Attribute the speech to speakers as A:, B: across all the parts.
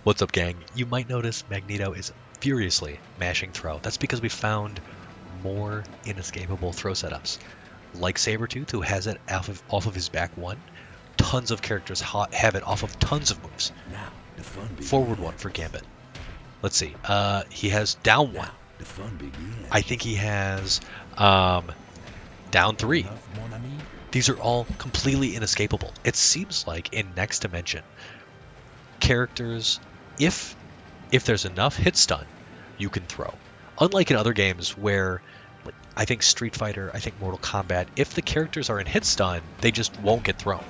A: What's up, gang? You might notice Magneto is furiously mashing throw. That's because we found more inescapable throw setups. Like Sabretooth, who has it off of his back one. Tons of characters have it off of tons of moves.
B: Now, the fun begins.
A: Forward one for Gambit. Let's see. He has down one.
B: Now, the fun begins.
A: I think he has down three.
B: Enough, mon ami?
A: These are all completely inescapable. It seems like in Next Dimension, characters, if there's enough hit stun, you can throw. Unlike in other games where, I think Street Fighter, I think Mortal Kombat, if the characters are in hit stun, they just won't get thrown,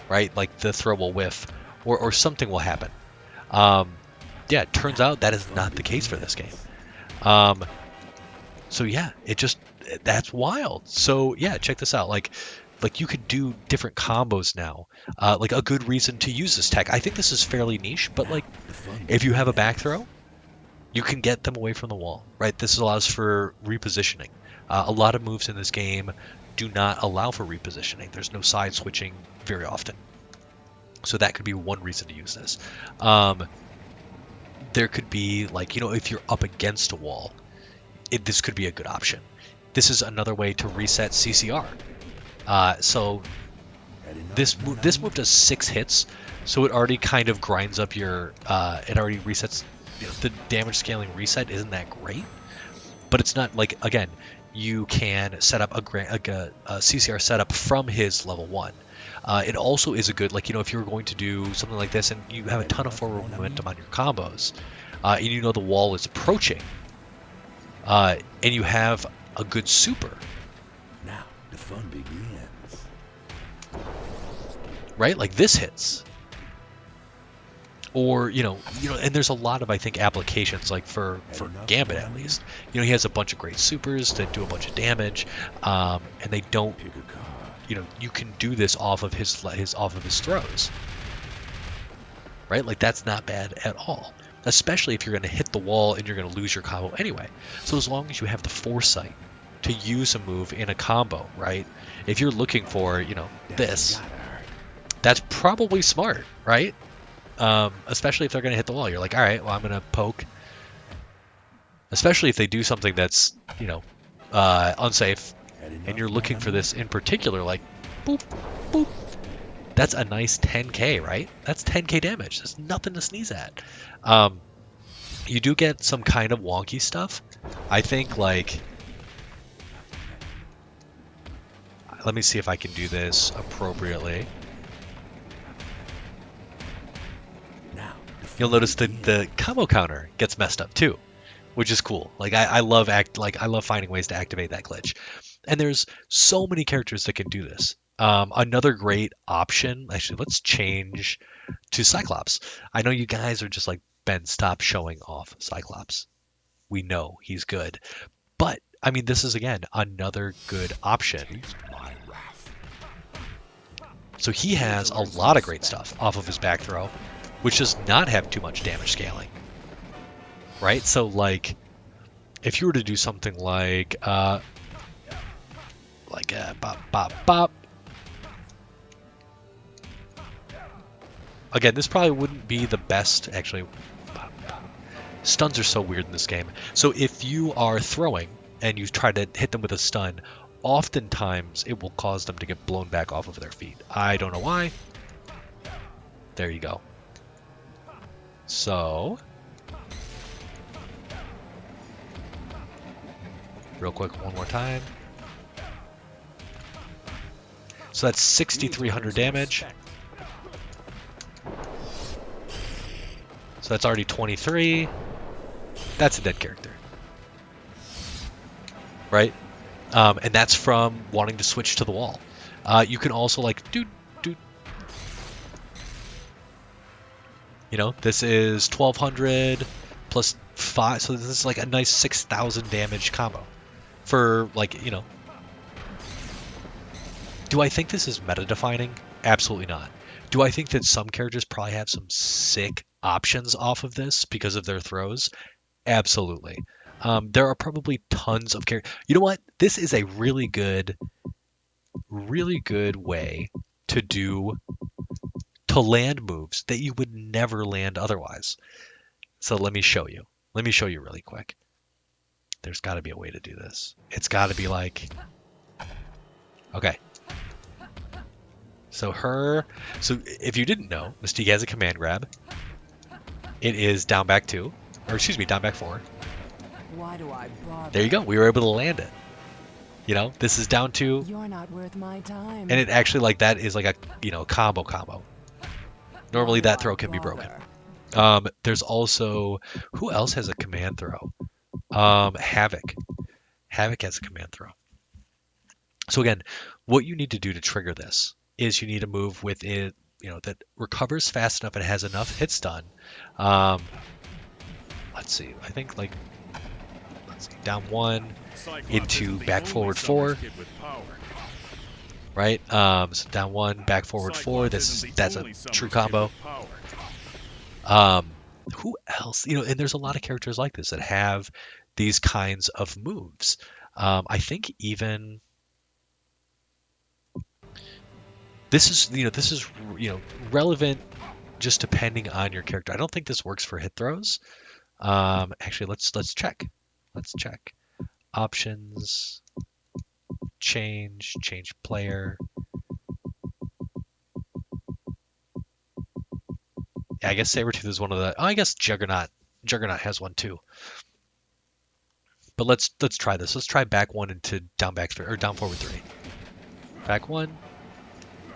A: right? Like the throw will whiff, or something will happen. Yeah, it turns out that is not the case for this game. So yeah, that's wild. So yeah, check this out. Like you could do different combos now. Like a good reason to use this tech. I think this is fairly niche, but like if you have a back throw, you can get them away from the wall, right? This allows for repositioning. A lot of moves in this game do not allow for repositioning. There's no side switching very often. So that could be one reason to use this. There could be like, if you're up against a wall, this could be a good option. This is another way to reset CCR. So this move does 6 hits, so it already kind of grinds up your. It already resets. The damage scaling reset isn't that great, but it's not like, again, you can set up a CCR setup from his level 1. It also is a good, like, if you're going to do something like this and you have a ton of forward momentum on your combos, and you know the wall is approaching, and you have a good super.
B: Now, the fun begins.
A: Right? Like this hits. Or, and there's a lot of, I think, applications, like for Gambit at least. He has a bunch of great supers that do a bunch of damage, and they don't, you can do this off of his throws. Right? Like that's not bad at all. Especially if you're going to hit the wall and you're going to lose your combo anyway. So as long as you have the foresight to use a move in a combo, right? If you're looking for, this, that's probably smart, right? Especially if they're going to hit the wall. You're like, all right, well, I'm going to poke. Especially if they do something that's, unsafe, and you're looking for this in particular, like, boop, boop. That's a nice 10k, right? That's 10k damage. That's nothing to sneeze at. You do get some kind of wonky stuff. I think, like, let me see if I can do this appropriately. You'll notice the combo counter gets messed up too, which is cool. Like I love finding ways to activate that glitch. And there's so many characters that can do this. Another great option, actually, let's change to Cyclops. I know you guys are just like, Ben, stop showing off Cyclops. We know he's good. But, I mean, this is, again, another good option. So he has a lot of great stuff off of his back throw, which does not have too much damage scaling. Right? So, like, if you were to do something like bop, bop, bop. Again, this probably wouldn't be the best, actually. Stuns are so weird in this game. So if you are throwing and you try to hit them with a stun, oftentimes it will cause them to get blown back off of their feet. I don't know why. There you go. So, real quick, one more time. So that's 6,300 damage. So that's already 23. That's a dead character. Right? And that's from wanting to switch to the wall. You can also, like, do. This is 1,200 plus 5. So this is like a nice 6,000 damage combo. For, like, Do I think this is meta-defining? Absolutely not. Do I think that some characters probably have some sick options off of this because of their throws? Absolutely. There are probably tons of characters. You know what? This is a really good way to do to land moves that you would never land otherwise. So let me show you. Let me show you really quick. There's got to be a way to do this. It's got to be like, okay. So if you didn't know, Mystique has a command grab. It is down back 2, or excuse me, down back 4.
C: Why do I bother?
A: There you go. We were able to land it. You know, this is down 2,
C: You're not worth my time.
A: and it actually like that is like a combo. Normally
C: Why do
A: that throw
C: I
A: can be broken.
C: bother?
A: There's also, who else has a command throw? Havoc. Havoc has a command throw. So again, what you need to do to trigger this is you need to move with it, that recovers fast enough and has enough hits done. Let's see. I think down 1 into back forward 4. Right? So down 1, back forward 4. That's a true combo. Who else? And there's a lot of characters like this that have these kinds of moves. I think even this is relevant just depending on your character. I don't think this works for hit throws. Actually, let's check. Let's check. Options. Change player. Yeah, I guess Sabretooth is one of the. Oh, I guess Juggernaut has one too. But let's try this. Let's try back 1 into down forward 3. Back 1.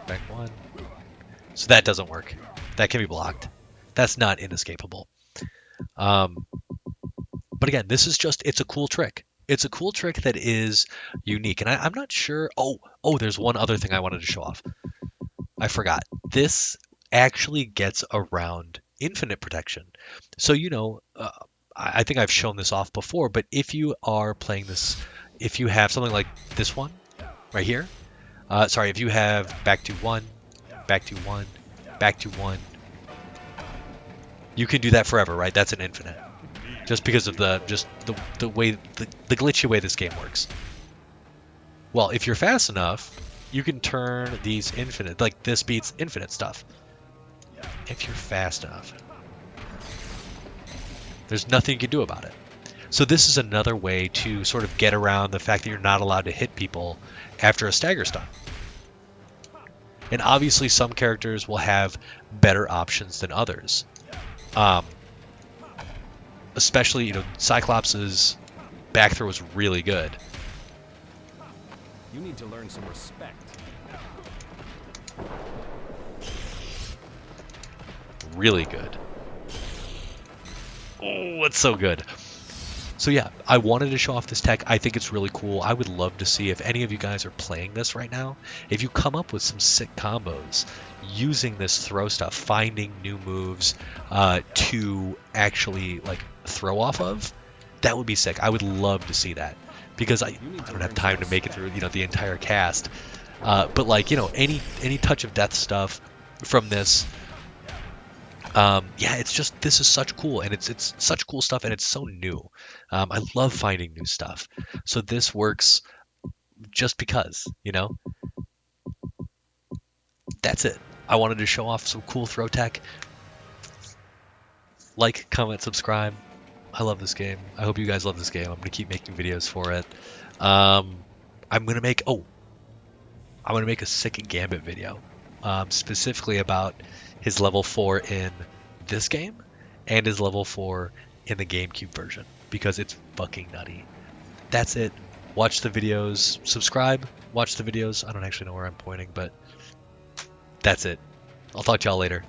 A: Back 1. So that doesn't work. That can be blocked. That's not inescapable. But again, this is it's a cool trick. It's a cool trick that is unique. And I'm not sure. Oh, there's one other thing I wanted to show off. I forgot. This actually gets around infinite protection. So, I think I've shown this off before, but if you are playing this, if you have something like this one right here, if you have back to 1, back to 1, back to 1, you can do that forever, right? That's an infinite. Just because of the way, the glitchy way this game works. Well, if you're fast enough, you can turn these infinite, like this beats infinite stuff. If you're fast enough. There's nothing you can do about it. So this is another way to sort of get around the fact that you're not allowed to hit people after a stagger stun. And obviously some characters will have better options than others. Especially, Cyclops' back throw is really good.
D: You need to learn some respect.
A: Really good. Oh, it's so good. So yeah, I wanted to show off this tech. I think it's really cool. I would love to see if any of you guys are playing this right now. If you come up with some sick combos using this throw stuff, finding new moves to actually throw off of, that would be sick. I would love to see that because I don't have time to make it through the entire cast. But any touch of death stuff from this. This is such cool, and it's such cool stuff, and it's so new. I love finding new stuff. So this works just because, That's it. I wanted to show off some cool throw tech. Like, comment, subscribe. I love this game. I hope you guys love this game. I'm going to keep making videos for it. I'm going to make a sick Gambit video, specifically about his level 4 in this game and his level 4 in the GameCube version because it's fucking nutty. That's it. Watch the videos, subscribe, watch the videos. I don't actually know where I'm pointing, but that's it. I'll talk to y'all later.